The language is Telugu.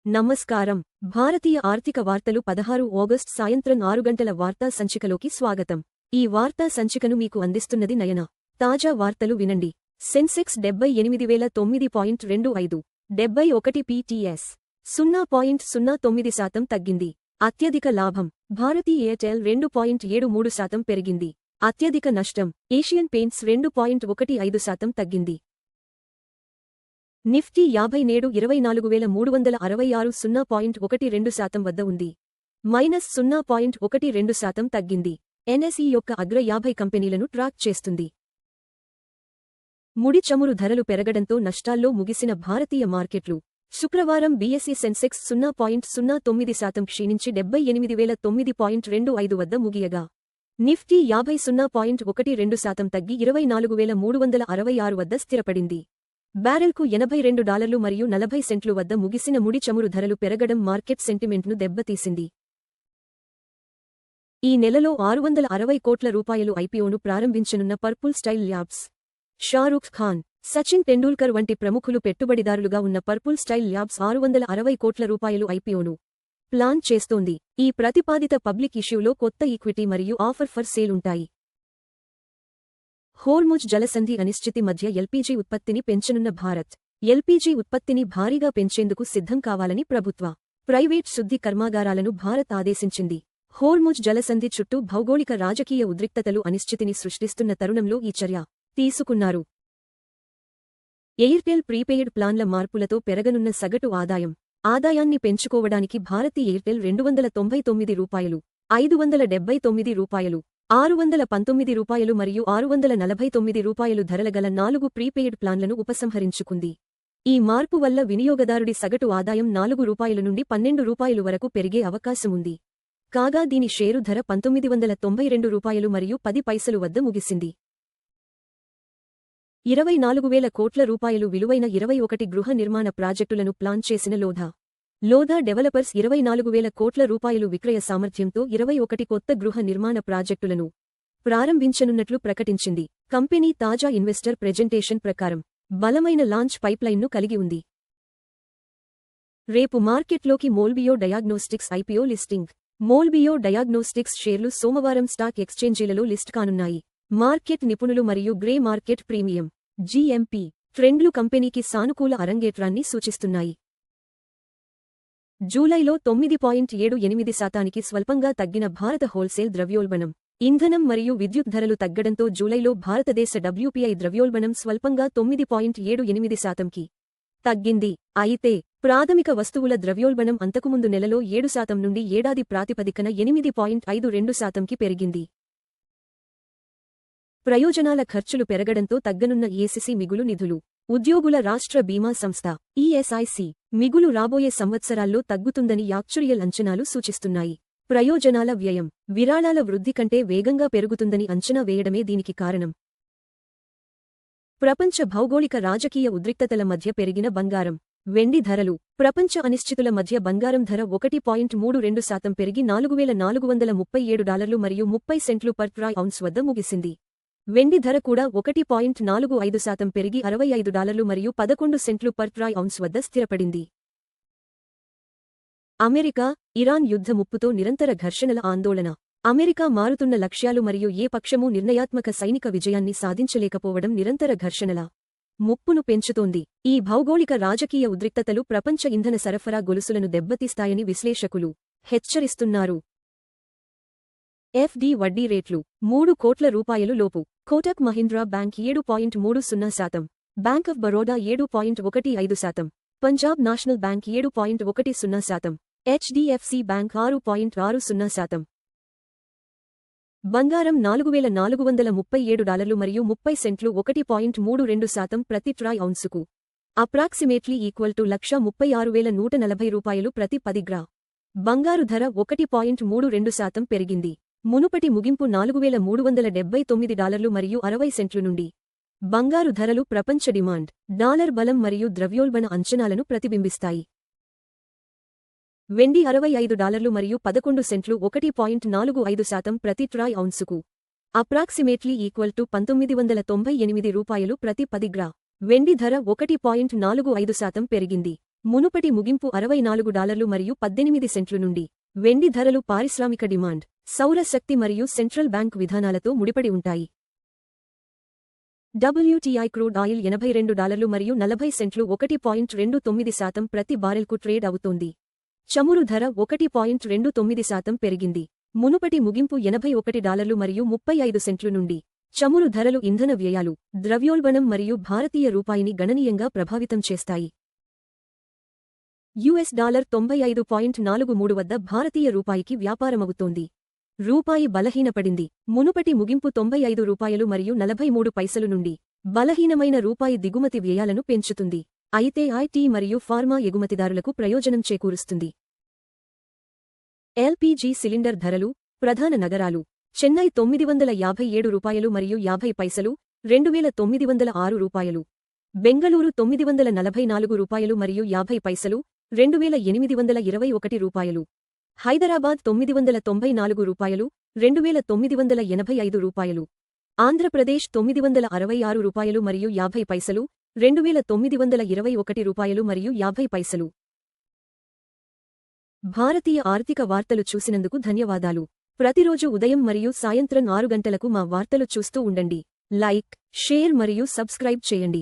నమస్కారం. భారతీయ ఆర్థిక వార్తలు 16 ఆగస్టు సాయంత్రం 6 గంటల వార్తా సంచికలోకి స్వాగతం. ఈ వార్తా సంచికను మీకు అందిస్తున్నది నయన. తాజా వార్తలు వినండి. సెన్సెక్స్ 78,9.25 71 PTS 0.09% తగ్గింది. అత్యధిక లాభం భారతీ ఎయిర్టెల్ 2.73% పెరిగింది. అత్యధిక నష్టం ఏషియన్ పెయింట్స్ 2.15% తగ్గింది. నిఫ్టీ 57,24,366 0.12% వద్ద ఉంది. -0.12% తగ్గింది. ఎన్ఎస్ఈ యొక్క అగ్ర 50 కంపెనీలను ట్రాక్ చేస్తుంది. ముడి చమురు ధరలు పెరగడంతో నష్టాల్లో ముగిసిన భారతీయ మార్కెట్లు శుక్రవారం బీఎస్ఈ సెన్సెక్స్ 0.09% క్షీణించి 78,009.25 వద్ద ముగియగా, నిఫ్టీ 50 0.12% తగ్గి 24,366 వద్ద స్థిరపడింది. బ్యారెల్కు $82 మరియు 40 సెంట్లు వద్ద ముగిసిన ముడి చమురు ధరలు పెరగడం మార్కెట్ సెంటిమెంట్ను దెబ్బతీసింది. ఈ నెలలో 660 కోట్ల రూపాయలు ఐపీఓను ప్రారంభించనున్న Purple Style Labs. Shahrukh Khan, Sachin Tendulkar వంటి ప్రముఖులు పెట్టుబడిదారులుగా ఉన్న పర్పుల్ స్టైల్ ల్యాబ్స్ 660 కోట్ల రూపాయలు ఐపీఓను ప్లాన్ చేస్తోంది. ఈ ప్రతిపాదిత పబ్లిక్ ఇష్యూలో కొత్త ఈక్విటీ మరియు ఆఫర్ ఫర్ సేల్ ఉంటాయి. హోర్ముజ్ జలసంధి అనిశ్చితి మధ్య ఎల్పీజీ ఉత్పత్తిని పెంచనున్న భారత్. ఎల్పీజీ ఉత్పత్తిని భారీగా పెంచేందుకు సిద్ధం కావాలని ప్రభుత్వ, ప్రైవేట్ శుద్ధి కర్మాగారాలను భారత్ ఆదేశించింది. హోర్ముజ్ జలసంధి చుట్టూ భౌగోళిక రాజకీయ ఉద్రిక్తతలు అనిశ్చితిని సృష్టిస్తున్న తరుణంలో ఈ చర్య తీసుకున్నారు. ఎయిర్టెల్ ప్రీపెయిడ్ ప్లాన్ల మార్పులతో పెరగనున్న సగటు ఆదాయాన్ని పెంచుకోవడానికి భారతీ ఎయిర్టెల్ రూ. 299, రూ. 579, రూ. 619 మరియు రూ. 649 ధరల గల 4 ప్రీపెయిడ్ ప్లాన్లను ఉపసంహరించుకుంది. ఈ మార్పు వల్ల వినియోగదారుడి సగటు ఆదాయం రూ. 4 నుండి రూ. 12 వరకు పెరిగే అవకాశముంది. కాగా దీని షేరు ధర రూ. 1992 మరియు 10 పైసలు వద్ద ముగిసింది. 24,000 కోట్ల రూపాయలు విలువైన 21 గృహ నిర్మాణ ప్రాజెక్టులను ప్లాన్ చేసిన లోధా డెవలపర్స్ 24,000 కోట్ల రూపాయలు విక్రయ సామర్థ్యంతో 21 కొత్త గృహ నిర్మాణ ప్రాజెక్టులను ప్రారంభించనున్నట్లు ప్రకటించింది. కంపెనీ తాజా ఇన్వెస్టర్ ప్రెజెంటేషన్ ప్రకారం బలమైన లాంచ్ పైప్లైన్ను కలిగి ఉంది. రేపు మార్కెట్లోకి మోల్బియో డయాగ్నోస్టిక్స్ ఐపీఓ లిస్టింగ్. మోల్బియో డయాగ్నోస్టిక్స్ షేర్లు సోమవారం స్టాక్ ఎక్స్చేంజీలలో లిస్ట్ కానున్నాయి. మార్కెట్ నిపుణులు మరియు గ్రే మార్కెట్ ప్రీమియం జీఎంపీ ట్రెండ్లు కంపెనీకి సానుకూల అరంగేట్రాన్ని సూచిస్తున్నాయి. జూలైలో 9.78% స్వల్పంగా తగ్గిన భారత హోల్సేల్ ద్రవ్యోల్బణం. ఇంధనం మరియు విద్యుత్ ధరలు తగ్గడంతో జూలైలో భారతదేశ డబ్ల్యూపీఐ ద్రవ్యోల్బణం స్వల్పంగా 9.78%కి తగ్గింది. అయితే ప్రాథమిక వస్తువుల ద్రవ్యోల్బణం అంతకుముందు నెలలో 7% నుండి ఏడాది ప్రాతిపదికన 8.52%కి పెరిగింది. ప్రయోజనాల ఖర్చులు పెరగడంతో తగ్గనున్న ఏసీసీ మిగులు నిధులు. ఉద్యోగుల రాష్ట్ర బీమా సంస్థ ఈఎస్ఐసి మిగులు రాబోయే సంవత్సరాల్లో తగ్గుతుందని యాక్చురియల్ అంచనాలు సూచిస్తున్నాయి. ప్రయోజనాల వ్యయం, విరాళాల వృద్ధి కంటే వేగంగా పెరుగుతుందని అంచనా వేయడమే దీనికి కారణం. ప్రపంచ భౌగోళిక రాజకీయ ఉద్రిక్తతల మధ్య పెరిగిన బంగారం, వెండి ధరలు. ప్రపంచ అనిశ్చితుల మధ్య బంగారం ధర 1.32% పెరిగి $4,437 మరియు 30 సెంట్లు పర్ ట్రాయ్ ఔన్స్ వద్ద ముగిసింది. వెండి ధర కూడా 1.45% పెరిగి $65 మరియు 11 సెంట్లు పర్ ట్రాయ్ ఔన్స్ వద్ద స్థిరపడింది. అమెరికా, ఇరాన్ యుద్ధ ముప్పుతో నిరంతర ఘర్షణల ఆందోళన. అమెరికా మారుతున్న లక్ష్యాలు మరియు ఏ పక్షమూ నిర్ణయాత్మక సైనిక విజయాన్ని సాధించలేకపోవడం నిరంతర ఘర్షణల ముప్పును పెంచుతోంది. ఈ భౌగోళిక రాజకీయ ఉద్రిక్తతలు ప్రపంచ ఇంధన సరఫరా గొలుసులను దెబ్బతీస్తాయని విశ్లేషకులు హెచ్చరిస్తున్నారు. ఎఫ్డి వడ్డీ రేట్లు 3 కోట్ల రూపాయలు లోపు. Kotak Mahindra bank 7.30%, bank of Baroda 7.15%, Punjab national bank 7.10%, HDFC bank 6.60%. బంగారం $4,437 మరియు 30 సెంట్లు 1.32% ప్రతి ట్రాయ్ ఔన్సుకు. అప్రాక్సిమేట్లీ ఈక్వల్ టు $136,140 ప్రతి 10 గ్రా. బంగారు ధర 1.32% పెరిగింది. మునుపటి ముగింపు $4,379 మరియు 60 సెంట్లు నుండి. బంగారు ధరలు ప్రపంచ డిమాండ్, డాలర్ బలం మరియు ద్రవ్యోల్బణ అంచనాలను ప్రతిబింబిస్తాయి. వెండి $65 మరియు 11 సెంట్లు 1.45% ప్రతి ట్రాయ్ ఔన్సుకు. అప్రాక్సిమేట్లీ ఈక్వల్ టు $1,998 ప్రతి 10 గ్రా. వెండి ధర 1.45% పెరిగింది. మునుపటి ముగింపు $64 మరియు 18 సెంట్లు నుండి. వెండి ధరలు పారిశ్రామిక డిమాండ్, సౌర శక్తి మరియు సెంట్రల్ బ్యాంక్ విధానాలతో ముడిపడి ఉంటాయి. WTI క్రూడ్ ఆయిల్ $82 మరియు 40 సెంట్లు 1.29% ప్రతి బారెల్కు ట్రేడ్ అవుతోంది. చమురు ధర 1.29% పెరిగింది. మునుపటి ముగింపు $81 మరియు 35 సెంట్లు నుండి. చమురు ధరలు ఇంధన వ్యయాలు, ద్రవ్యోల్బణం మరియు భారతీయ రూపాయిని గణనీయంగా ప్రభావితం చేస్తాయి. $95.43 వద్ద భారతీయ రూపాయికి వ్యాపారమవుతోంది. రూపాయి బలహీనపడింది. మునుపటి ముగింపు $95 మరియు 43 పైసలు నుండి. బలహీనమైన రూపాయి దిగుమతి వ్యయాలను పెంచుతుంది. అయితే ఐటీ మరియు ఫార్మా ఎగుమతిదారులకు ప్రయోజనం చేకూరుస్తుంది. ఎల్పీజీ సిలిండర్ ధరలు, ప్రధాన నగరాలు. చెన్నై $957 మరియు 50 పైసలు, 2906 బెంగళూరు $944 మరియు 50 పైసలు, 2821 హైదరాబాద్ $994, 2985 ఆంధ్రప్రదేశ్ $966 మరియు 50 పైసలు, 2921 మరియు 50 పైసలు. భారతీయ ఆర్థిక వార్తలు చూసినందుకు ధన్యవాదాలు. ప్రతిరోజు ఉదయం మరియు సాయంత్రం 6 గంటలకు మా వార్తలు చూస్తూ ఉండండి. లైక్, షేర్ మరియు సబ్స్క్రైబ్ చేయండి.